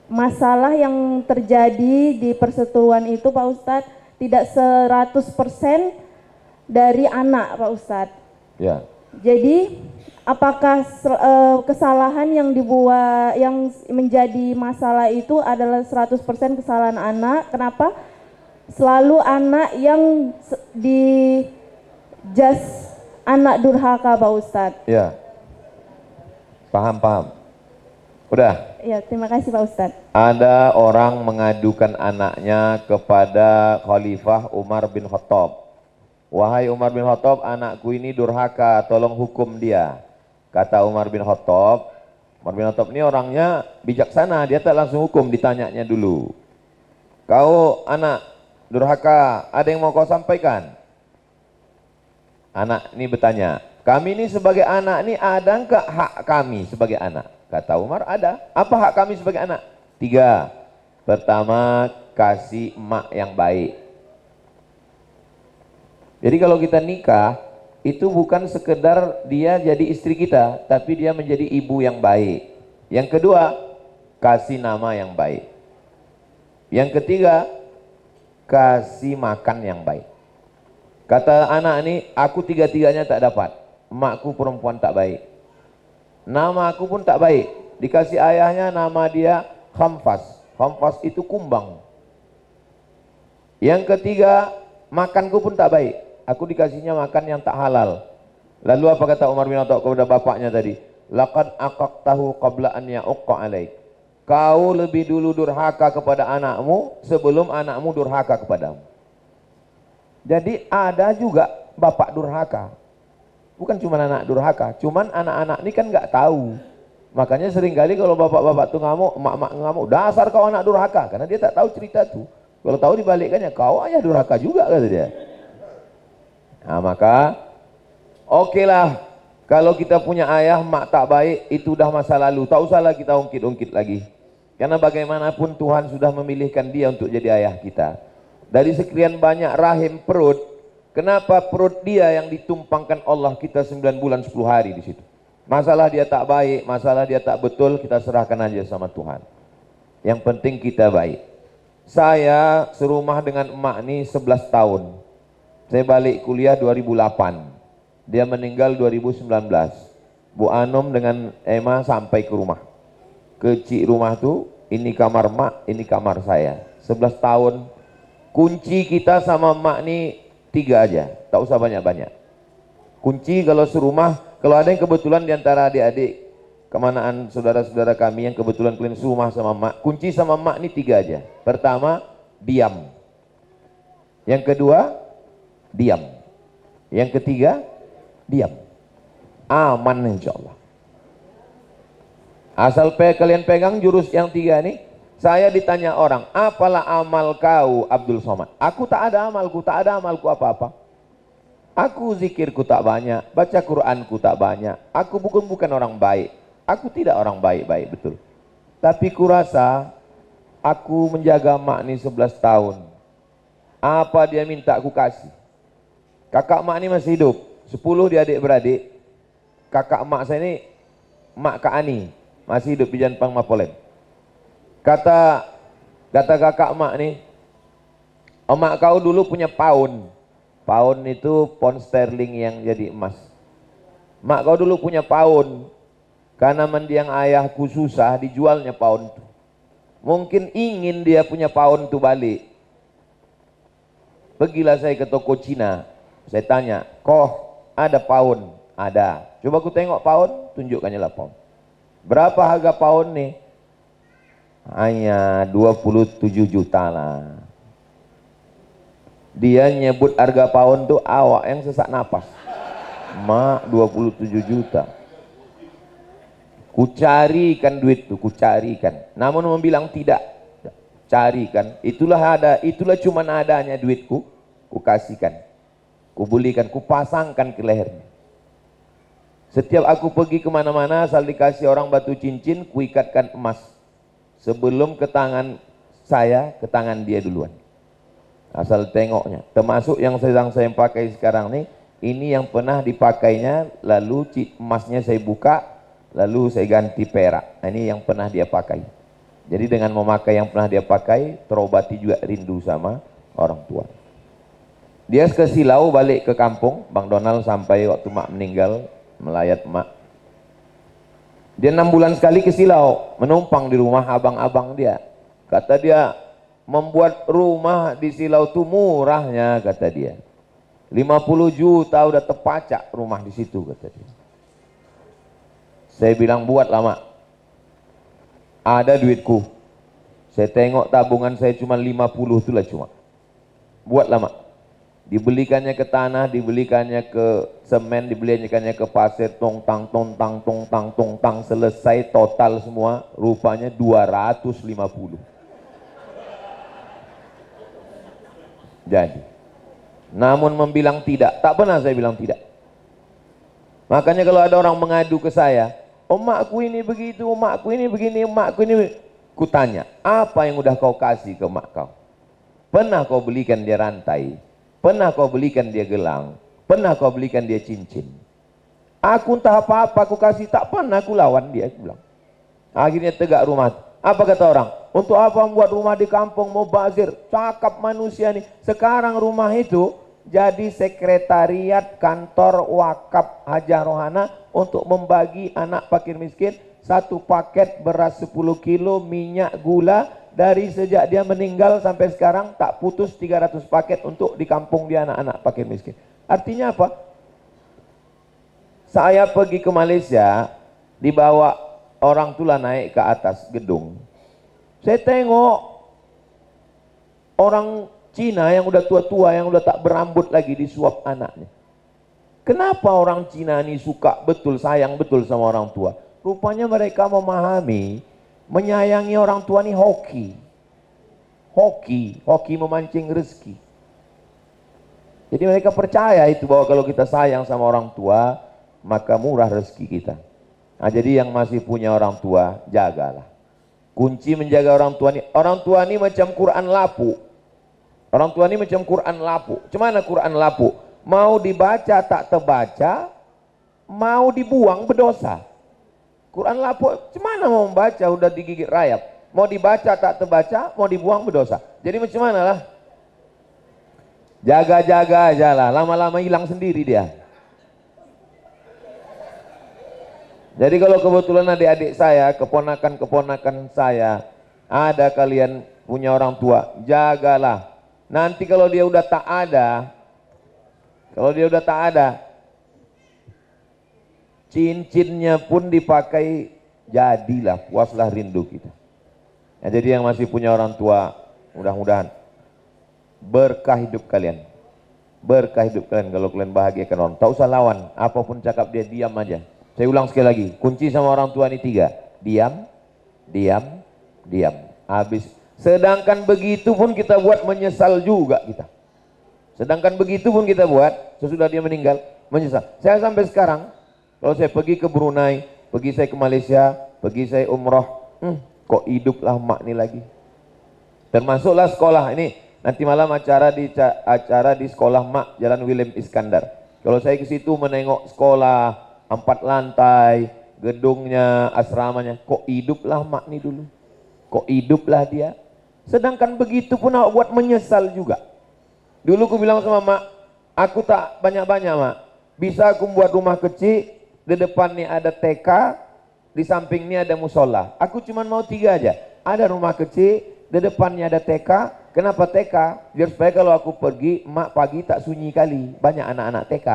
masalah yang terjadi di persetujuan itu Pak Ustadz tidak 100% dari anak Pak Ustadz. Ya. Jadi apakah kesalahan yang dibuat, yang menjadi masalah itu adalah 100% kesalahan anak? Kenapa selalu anak yang di-judge anak durhaka Pak Ustadz? Ya. Paham. Udah. Ya, terima kasih Pak Ustadz. Ada orang mengadukan anaknya kepada Khalifah Umar bin Khattab. Wahai Umar bin Khattab, anakku ini durhaka, tolong hukum dia. Kata Umar bin Khattab ini orangnya bijaksana, dia tak langsung hukum, ditanyanya dulu. Kau anak durhaka, ada yang mau kau sampaikan? Anak ini bertanya, kami ini sebagai anak ini ada enggak hak kami sebagai anak? Kata Umar, ada. Apa hak kami sebagai anak? 3. Pertama, kasih emak yang baik. Jadi kalau kita nikah, itu bukan sekedar dia jadi istri kita, tapi dia menjadi ibu yang baik. Yang kedua, kasih nama yang baik. Yang ketiga, kasih makan yang baik. Kata anak ini, aku tiga-tiganya tak dapat. Emakku perempuan tak baik, nama aku pun tak baik. Dikasih ayahnya nama dia Khamfas. Khamfas itu kumbang. Yang ketiga, makanku pun tak baik. Aku dikasihnya makan yang tak halal. Lalu apa kata Umar bin Khattab kepada bapaknya tadi? Laqad aqaqtahu qabla an ya'uqqa alaik. Kau lebih dulu durhaka kepada anakmu sebelum anakmu durhaka kepadamu. Jadi ada juga bapak durhaka. Bukan cuma anak durhaka, cuman anak-anak ini kan nggak tahu. Makanya seringkali kalau bapak-bapak tuh ngamuk, emak-emak ngamuk, dasar kau anak durhaka, karena dia tak tahu cerita tuh. Kalau tahu dibalikkannya, kau ayah durhaka juga kata dia. Nah maka, oke lah, kalau kita punya ayah mak tak baik, itu udah masa lalu. Tak usahlah kita ungkit-ungkit lagi. Karena bagaimanapun Tuhan sudah memilihkan dia untuk jadi ayah kita. Dari sekian banyak rahim perut, kenapa perut dia yang ditumpangkan Allah kita 9 bulan 10 hari di situ? Masalah dia tak baik, masalah dia tak betul, kita serahkan aja sama Tuhan. Yang penting kita baik. Saya serumah dengan emak ini 11 tahun. Saya balik kuliah 2008. Dia meninggal 2019. Bu Anom dengan Emma sampai ke rumah. Kecil rumah tuh, ini kamar emak, ini kamar saya. 11 tahun. Kunci kita sama emak ini 3 aja, tak usah banyak-banyak. Kunci kalau serumah, kalau ada yang kebetulan diantara adik-adik, kemanaan saudara-saudara kami yang kebetulan kalian serumah sama emak, kunci sama emak ini 3 aja. Pertama, diam. Yang kedua, diam. Yang ketiga, diam. Aman insya Allah. Asal kalian pegang jurus yang 3 nih. Saya ditanya orang, apalah amal kau Abdul Somad? Aku tak ada amalku, tak ada amalku apa-apa. Aku zikirku tak banyak, baca Quranku tak banyak. Aku bukan orang baik. Aku tidak orang baik-baik, betul. Tapi kurasa aku menjaga mak ni 11 tahun. Apa dia minta aku kasih. Kakak mak ni masih hidup. 10 dia adik-beradik. Kakak mak saya ni, Mak Kak Ani, masih hidup di Janpang Mapolem. Kata kakak mak ni, emak kau dulu punya paun. Paun itu pound sterling yang jadi emas. Mak kau dulu punya paun. Karena mendiang ayahku susah, dijualnya paun itu. Mungkin ingin dia punya paun itu balik. Pergilah saya ke toko Cina. Saya tanya, koh ada paun? Ada. Coba aku tengok paun, tunjukkannya lah paun. Berapa harga paun nih? Hanya 27 juta lah. Dia nyebut harga paun tuh awak yang sesak napas. Mak 27 juta. Kucarikan duit tuh, kucarikan. Namun membilang tidak. Carikan. Itulah cuman adanya duitku. Ku kasihkan. Ku belikan, ku pasangkan ke lehernya. Setiap aku pergi kemana-mana asal dikasih orang batu cincin, ku ikatkan emas. Sebelum ke tangan saya, ke tangan dia duluan. Asal tengoknya. Termasuk yang sedang saya pakai sekarang nih, ini yang pernah dipakainya, lalu emasnya saya buka, lalu saya ganti perak. Nah, ini yang pernah dia pakai. Jadi dengan memakai yang pernah dia pakai, terobati juga rindu sama orang tua. Dia ke Silau balik ke kampung, Bang Donald sampai waktu mak meninggal, melayat mak. Dia 6 bulan sekali ke Silau, menumpang di rumah abang-abang dia. Kata dia, membuat rumah di Silau itu murahnya, kata dia. 50 juta udah terpacak rumah di situ, kata dia. Saya bilang, buatlah mak. Ada duitku. Saya tengok tabungan saya cuma 50 itulah cuma. Buatlah mak. Dibelikannya ke tanah, dibelikannya ke semen, dibelikannya ke pasir, tong tang, selesai total semua, rupanya 250. Jadi, namun membilang tidak, tak pernah saya bilang tidak. Makanya kalau ada orang mengadu ke saya, emakku ini begitu, emakku ini begini, emakku ini, kutanya, apa yang udah kau kasih ke emak kau? Pernah kau belikan dia rantai? Pernah kau belikan dia gelang? Pernah kau belikan dia cincin? Aku entah apa-apa aku kasih, tak pernah aku lawan dia, aku bilang. Akhirnya tegak rumah. Apa kata orang? Untuk apa membuat rumah di kampung mubazir? Cakap manusia nih. Sekarang rumah itu jadi sekretariat kantor wakaf Hajah Rohana untuk membagi anak fakir miskin. 1 paket beras 10 kilo, minyak, gula. Dari sejak dia meninggal sampai sekarang tak putus 300 paket untuk di kampung dia anak-anak fakir miskin. Artinya apa? Saya pergi ke Malaysia, dibawa orang tua naik ke atas gedung. Saya tengok orang Cina yang udah tua-tua, yang udah tak berambut lagi disuap anaknya. Kenapa orang Cina ini suka betul, sayang betul sama orang tua? Rupanya mereka memahami, menyayangi orang tua ini hoki memancing rezeki. Jadi mereka percaya itu bahwa kalau kita sayang sama orang tua, maka murah rezeki kita. Nah, jadi yang masih punya orang tua, jagalah. Kunci menjaga orang tua ini macam Quran lapuk. Orang tua ini macam Quran lapuk. Cemana Quran lapuk? Mau dibaca tak terbaca, mau dibuang berdosa. Quran lapor, gimana mau membaca udah digigit rayap? Mau dibaca tak terbaca, mau dibuang berdosa. Jadi macam mana lah? Jaga-jaga aja lah, lama-lama hilang sendiri dia. Jadi kalau kebetulan adik-adik saya, keponakan-keponakan saya, ada kalian punya orang tua, jagalah. Nanti kalau dia udah tak ada, cincinnya pun dipakai, jadilah, puaslah rindu kita. Ya, jadi yang masih punya orang tua, mudah-mudahan berkah hidup kalian. Berkah hidup kalian kalau kalian bahagiakan orang. Tak usah lawan, apapun cakap dia, diam aja. Saya ulang sekali lagi, kunci sama orang tua ini 3. Diam, diam, diam. Habis. Sedangkan begitu pun kita buat, menyesal juga kita. Sedangkan begitu pun kita buat, sesudah dia meninggal, menyesal. Saya sampai sekarang, kalau saya pergi ke Brunei, pergi saya ke Malaysia, pergi saya umroh, kok hiduplah mak ini lagi. Termasuklah sekolah ini, nanti malam acara di sekolah mak Jalan William Iskandar. Kalau saya ke situ menengok sekolah 4 lantai, gedungnya, asramanya, kok hiduplah mak ini dulu. Kok hiduplah dia. Sedangkan begitu pun awak buat, menyesal juga. Dulu aku bilang sama mak, aku tak banyak-banyak mak, bisa aku buat rumah kecil, di depan nih ada TK, di samping ini ada musola. Aku cuma mau 3 aja. Ada rumah kecil, di depannya ada TK. Kenapa TK? Biar supaya kalau aku pergi, mak pagi tak sunyi kali. Banyak anak-anak TK.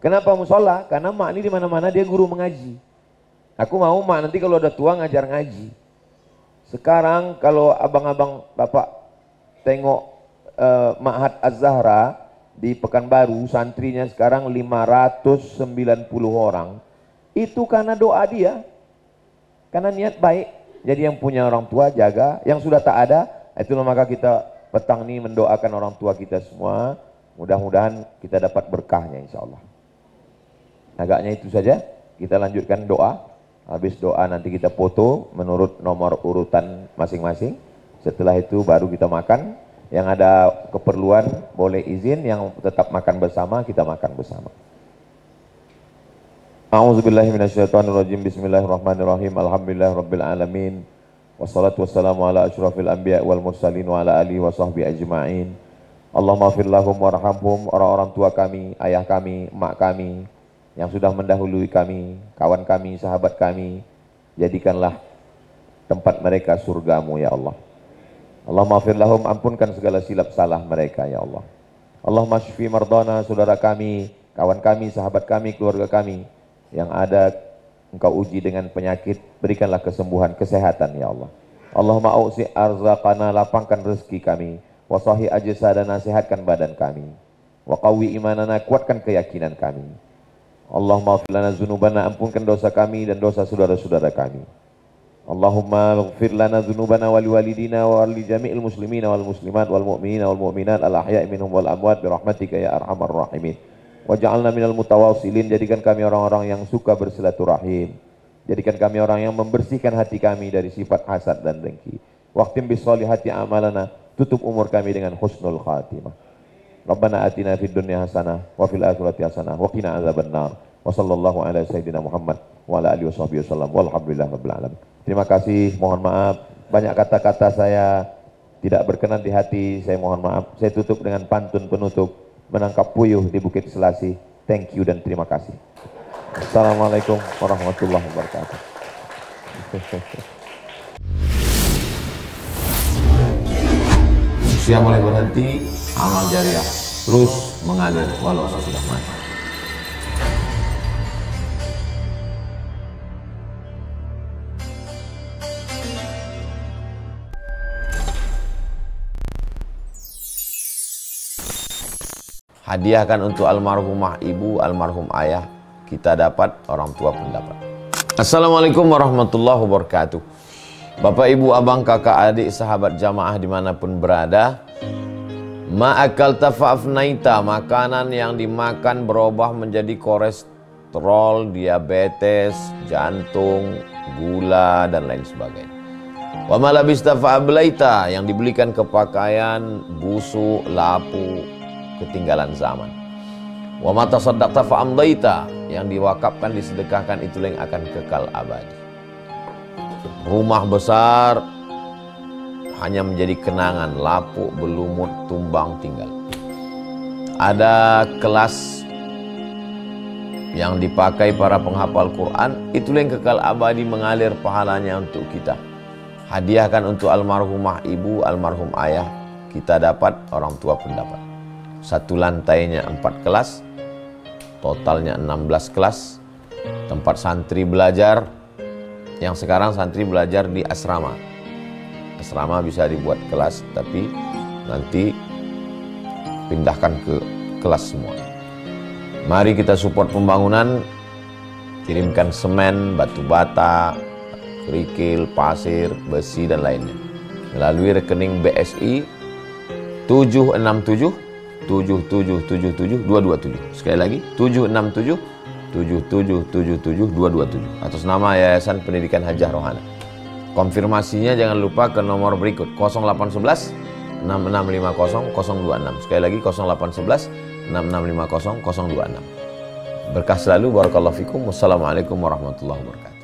Kenapa musola? Karena mak ini di mana-mana dia guru mengaji. Aku mau mak nanti kalau udah tua ngajar ngaji. Sekarang kalau abang-abang bapak tengok Ma'had Az-Zahra di Pekanbaru, santrinya sekarang 590 orang. Itu karena doa dia, karena niat baik. Jadi yang punya orang tua jaga, yang sudah tak ada, itulah maka kita petang ini mendoakan orang tua kita semua. Mudah-mudahan kita dapat berkahnya insya Allah. Agaknya itu saja, kita lanjutkan doa. Habis doa nanti kita foto menurut nomor urutan masing-masing. Setelah itu baru kita makan. Yang ada keperluan boleh izin, yang tetap makan bersama, kita makan bersama. A'udzubillahiminasyaitonirrajim. Bismillahirrahmanirrahim. Alhamdulillahirabbil alamin. Wassalatu wassalamu ala asyrafil anbiya wal mursalin wa ala alihi wa sahbihi ajma'in. Allahumma ighfir lahum warhamhum, orang-orang tua kami, ayah kami, emak kami yang sudah mendahului kami, kawan kami, sahabat kami, jadikanlah tempat mereka surgamu ya Allah. Allahumma ighfir lahum, ampunkan segala silap salah mereka ya Allah. Allahumma shfi mardana, saudara kami, kawan kami, sahabat kami, keluarga kami yang ada engkau uji dengan penyakit, berikanlah kesembuhan, kesehatan ya Allah. Allahumma ausi arzaqana, lapangkan rezeki kami, wa sahih ajsadana, sehatkan badan kami, wa qawi imanana, kuatkan keyakinan kami. Allahumma ighfir lana dzunubana, ampunkan dosa kami dan dosa saudara-saudara kami. Allahumma ighfir lana dzunubana wa liwalidina wa li jami'il muslimina wal muslimat wal mu'minina wal mu'minat al ahya'i minhum wal amwat bi rahmatika ya arhamar rahimin. Waj'alna minal mutawassilin, jadikan kami orang-orang yang suka bersilaturahim. Jadikan kami orang yang membersihkan hati kami dari sifat hasad dan dengki. Waqtim bis solihati amalana, tutup umur kami dengan husnul khatimah. Rabbana atina fid dunya hasanah wa fil akhirati hasanah wa qina adzabannar. Wa sallallahu ala sayyidina Muhammad wa ala alihi washabbihi wasallam. Walhamdulillahirabbil alamin. Terima kasih, mohon maaf banyak kata-kata saya tidak berkenan di hati, saya mohon maaf. Saya tutup dengan pantun penutup, menangkap puyuh di Bukit Selasih. Thank you dan terima kasih. Assalamualaikum warahmatullahi wabarakatuh. Usia mulai berhenti, amal jariah terus mengalir walau sudah mati. Hadiahkan untuk almarhumah ibu, almarhum ayah, kita dapat, orang tua pun dapat. Assalamualaikum warahmatullahi wabarakatuh. Bapak, ibu, abang, kakak, adik, sahabat jamaah dimanapun berada, ma'akal tafa'afnaita, makanan yang dimakan berubah menjadi kolesterol, diabetes, jantung, gula, dan lain sebagainya. Wa malabista fa'ablaita, yang dibelikan ke pakaian, busuk, lapu, ketinggalan zaman. Wa ma tasaddaqta fa amdaita, yang diwakafkan disedekahkan itulah yang akan kekal abadi. Rumah besar hanya menjadi kenangan, lapuk, berlumut, tumbang, tinggal. Ada kelas yang dipakai para penghafal Quran, itulah yang kekal abadi mengalir pahalanya untuk kita. Hadiahkan untuk almarhumah ibu, almarhum ayah, kita dapat, orang tua pun dapat. Satu lantainya 4 kelas, totalnya 16 kelas, tempat santri belajar. Yang sekarang santri belajar di asrama. Asrama bisa dibuat kelas, tapi nanti pindahkan ke kelas semua. Mari kita support pembangunan, kirimkan semen, batu bata, kerikil, pasir, besi dan lainnya melalui rekening BSI 767 7777 227. Sekali lagi 767 7777 227 atas nama Yayasan Pendidikan Hajah Rohana. Konfirmasinya jangan lupa ke nomor berikut 0811 6650 026. Sekali lagi 0811 6650 026. Berkah selalu, barakallahu fikum. Wassalamualaikum warahmatullahi wabarakatuh.